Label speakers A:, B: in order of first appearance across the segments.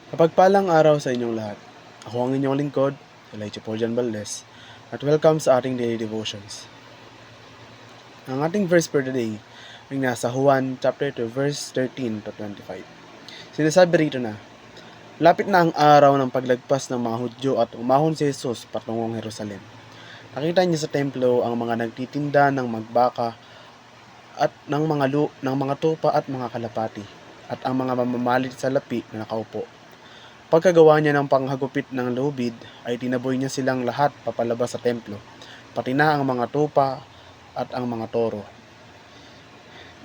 A: Kapagpalang araw sa inyong lahat. Ako ang inyong lingkod, Elijah Poljan Valdez, at welcome sa ating daily devotions. Ang ating verse for today ay nasa Juan chapter 2 verse 13 to 25. Sinasabi rito na, lapit na ang araw ng paglagpas ng mga Hudyo at umahon si Jesus patungong Jerusalem. Nakita niya sa templo ang mga nagtitinda ng magbaka at ng mga tupa at mga kalapati, at ang mga mamamalit sa lapi na nakaupo. Pagkagawa niya ng panghagupit ng lubid, ay tinaboy niya silang lahat papalabas sa templo, pati na ang mga tupa at ang mga toro.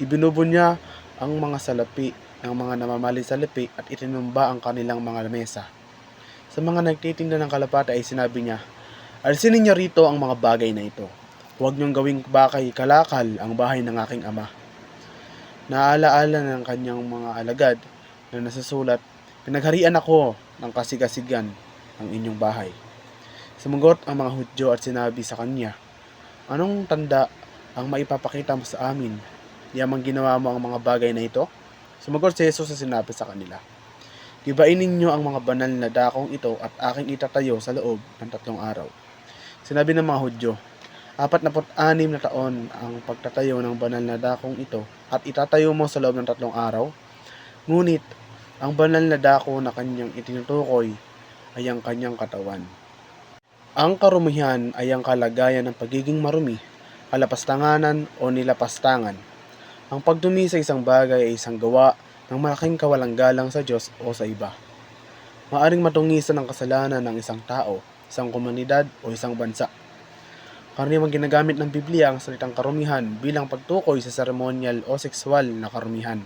A: Ibinubo niya ang mga salapi ng mga namamalit sa lapi at itinumba ang kanilang mga mesa. Sa mga nagtitinda ng kalapati ay sinabi niya, alisin ninyo rito ang mga bagay na ito. Huwag niyong gawing bakay kalakal ang bahay ng aking ama. Naalaala ng kanyang mga alagad na nasusulat, pinagharian ako ng kasigasigan ang inyong bahay. Sumagot ang mga Hudyo at sinabi sa kanya, anong tanda ang maipapakita mo sa amin? Yamang ginawa mo ang mga bagay na ito? Sumagot si Jesus at sinabi sa kanila, gibain ninyo ang mga banal na dakong ito at aking itatayo sa loob ng 3 araw. Sinabi ng mga Hudyo, 46 na taon ang pagtatayo ng banal na dakong ito at itatayo mo sa loob ng 3 araw? Ngunit, ang banal na dako na kanyang itinutukoy ay ang kanyang katawan. Ang karumihan ay ang kalagayan ng pagiging marumi, kalapastanganan o nilapastangan. Ang pagdumi sa isang bagay ay isang gawa ng malaking kawalang-galang sa Diyos o sa iba. Maaring matungisan ang kasalanan ng isang tao, isang komunidad o isang bansa. Karaniwang ginagamit ng Biblia ang salitang karumihan bilang pagtukoy sa seremonyal o sexual na karumihan.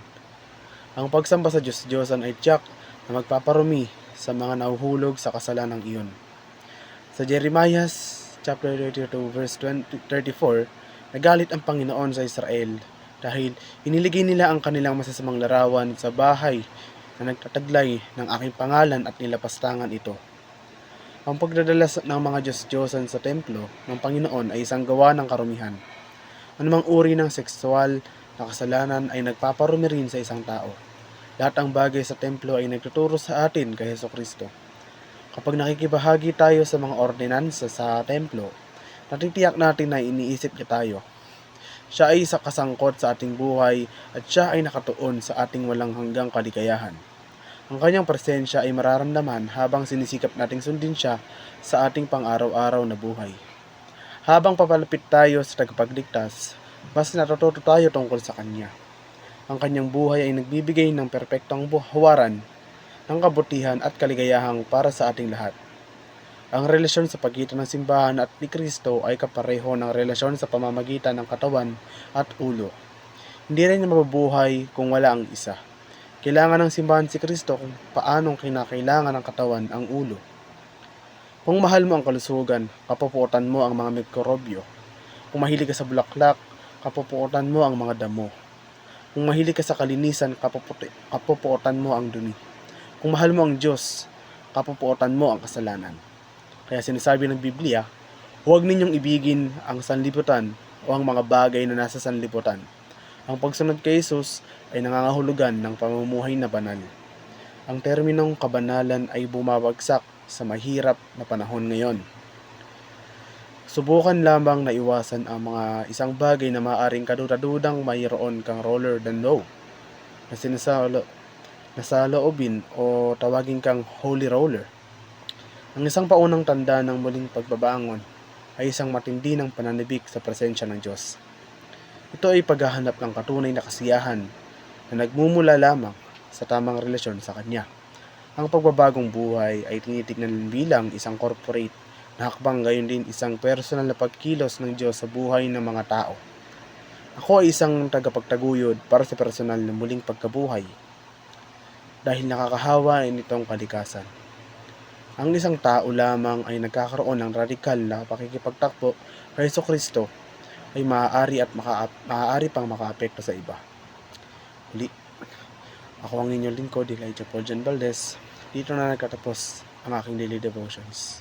A: Ang pagsamba sa Diyos-Diyosan ay tiyak na magpaparumi sa mga nahuhulog sa kasalanang iyon. Sa Jeremiah chapter 32 verse 34, nagalit ang Panginoon sa Israel dahil iniligay nila ang kanilang masasamang larawan sa bahay na nagtataglay ng aking pangalan at nilapastangan ito. Ang pagdadala ng mga Diyos-Diyosan sa templo ng Panginoon ay isang gawa ng karumihan. Anumang uri ng sexual na kasalanan ay nagpaparumi rin sa isang tao. Lahat ng bagay sa templo ay nagtuturo sa atin kay Jesucristo. Kapag nakikibahagi tayo sa mga ordinansa sa templo, natitiyak natin na iniisip niya tayo. Siya ay isa kasangkot sa ating buhay at siya ay nakatuon sa ating walang hanggang kaligayahan. Ang kanyang presensya ay mararamdaman habang sinisikap nating sundin siya sa ating pang-araw-araw na buhay. Habang papalapit tayo sa tagapagligtas, mas natututo tayo tungkol sa Kanya. Ang kanyang buhay ay nagbibigay ng perpektong huwaran ng kabutihan at kaligayahang para sa ating lahat. Ang relasyon sa pagitan ng simbahan at ni Kristo ay kapareho ng relasyon sa pamamagitan ng katawan at ulo. Hindi rin mabubuhay kung wala ang isa. Kailangan ng simbahan si Kristo kung paanong kinakailangan ng katawan ang ulo. Kung mahal mo ang kalusugan, kapupuotan mo ang mga mikrobyo. Kung mahilig ka sa bulaklak, kapupuotan mo ang mga damo. Kung mahilig ka sa kalinisan, kapupuotan mo ang dumi. Kung mahal mo ang Diyos, kapupuotan mo ang kasalanan. Kaya sinasabi ng Biblia, huwag ninyong ibigin ang sanlibutan o ang mga bagay na nasa sanlibutan. Ang pagsunod kay Jesus ay nangangahulugan ng pamumuhay na banal. Ang terminong kabanalan ay bumabagsak sa mahirap na panahon ngayon. Subukan lamang na iwasan ang mga isang bagay na maaaring kadudadudang mayroon kang roller than low na nasaloobin o tawagin kang holy roller. Ang isang paunang tanda ng muling pagbabangon ay isang matindi ng pananibik sa presensya ng Diyos. Ito ay paghahanap ng katunay na kasiyahan na nagmumula lamang sa tamang relasyon sa Kanya. Ang pagbabagong buhay ay tinitignan bilang isang corporate na hakbang, gayon din isang personal na pagkilos ng Diyos sa buhay ng mga tao. Ako ay isang tagapagtaguyod para sa personal na muling pagkabuhay dahil nakakahawa nitong kalikasan. Ang isang tao lamang ay nagkakaroon ng radikal na pakikipagtakbo kay Jesucristo ay maaari pang makaapekto sa iba. Huli, ako ang inyong lingkod, Elijah Poljan Valdez. Dito na nagtatapos ang aking daily devotions.